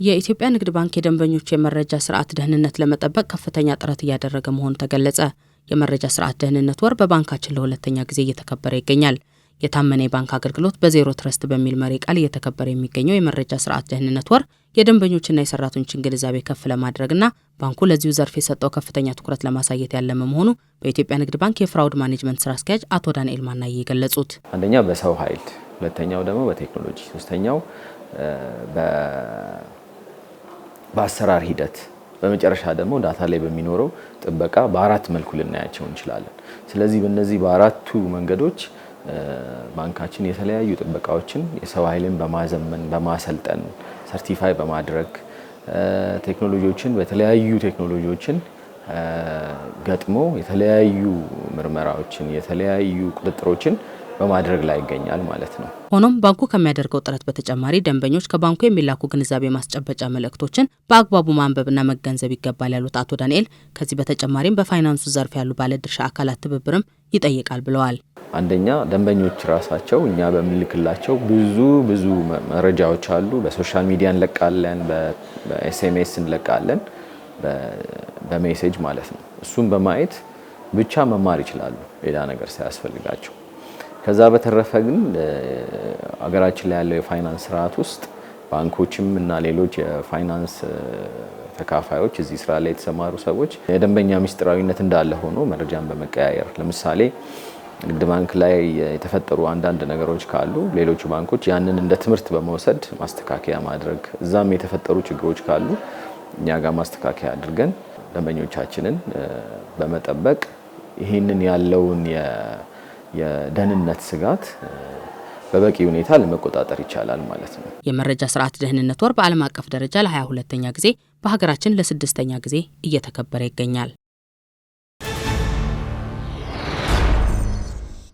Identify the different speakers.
Speaker 1: የኢትዮጵያ ንግድ ባንክ የደንበኞች የመረጃ ስርዓት ደህንነት ለመጠበቅ ከፍተኛ ጥረት እያደረገ መሆኑ ተገለጸ። የመረጃ ስርዓት ደህንነት ወር በባንካችን ለሁለተኛ ጊዜ እየተከበረ ይገኛል። የታመነ የባንክ አገልግሎት በዜሮ ትረስት በሚል መሪ ቃል እየተከበረ የሚገኘው የመረጃ ስርዓት ደህንነት ወር የደንበኞችና የሰራተኞችን ግንዛቤ ከፍ ለማድረግና ባንኩ ለዚሁ ዘርፍ የሰጠው ከፍተኛ ትኩረት ለማሳየት ያለመ መሆኑ በኢትዮጵያ ንግድ ባንክ የፍራውድ ማኔጅመንት ስራ አስኪያጅ አቶ ዳንኤል ማናዬ የገለጹት።
Speaker 2: አንደኛው በሰው ኃይል፣ ሁለተኛው ደግሞ በቴክኖሎጂ፣ ሶስተኛው በአሰራር ሂደት፣ በመጨረሻ ደግሞ ዳታ ላይ በሚኖረው ጥበቃ በአራት መልኩ ልናያቸው እንችላለን። ስለዚህ በእነዚህ በአራቱ መንገዶች ባንካችን የተለያዩ ጥበቃዎችን የሰው ኃይልን በማዘመን በማሰልጠን ሰርቲፋይ በማድረግ ቴክኖሎጂዎችን በተለያዩ ቴክኖሎጂዎችን ገጥሞ የተለያዩ ምርመራዎችን የተለያዩ ቁጥጥሮችን በማድረግ ላይ ይገኛል ማለት ነው።
Speaker 1: ሆኖም ባንኩ ከሚያደርገው ጥረት በተጨማሪ ደንበኞች ከባንኩ የሚላኩ ግንዛቤ ማስጨበጫ መልእክቶችን በአግባቡ ማንበብና መገንዘብ ይገባል ያሉት አቶ ዳንኤል ከዚህ በተጨማሪም በፋይናንሱ ዘርፍ ያሉ ባለድርሻ አካላት ትብብርም ይጠይቃል ብለዋል።
Speaker 2: አንደኛ ደንበኞች ራሳቸው እኛ በሚልክላቸው ብዙ መረጃዎች አሉ። በሶሻል ሚዲያ እንለቃለን፣ በኤስኤምኤስ እንለቃለን፣ በሜሴጅ ማለት ነው። እሱን በማየት ብቻ መማር ይችላሉ ሌላ ነገር ሳያስፈልጋቸው። ከዛ በተረፈ ግን አገራችን ላይ ያለው የፋይናንስ ስርዓት ውስጥ ባንኮችም እና ሌሎች የፋይናንስ ተካፋዮች እዚህ ስራ ላይ የተሰማሩ ሰዎች የደንበኛ ሚስጥራዊነት እንዳለ ሆኖ መረጃን በመቀያየር ለምሳሌ ንግድ ባንክ ላይ የተፈጠሩ አንዳንድ ነገሮች ካሉ ሌሎች ባንኮች ያንን እንደ ትምህርት በመውሰድ ማስተካከያ ማድረግ፣ እዛም የተፈጠሩ ችግሮች ካሉ እኛ ጋር ማስተካከያ አድርገን ደንበኞቻችንን በመጠበቅ ይህንን ያለውን የደህንነት ስጋት በበቂ ሁኔታ ለመቆጣጠር ይቻላል ማለት ነው።
Speaker 1: የመረጃ ስርዓት ደህንነት ወር በዓለም አቀፍ ደረጃ ለ22ኛ ጊዜ በሀገራችን ለ6ኛ ጊዜ እየተከበረ ይገኛል።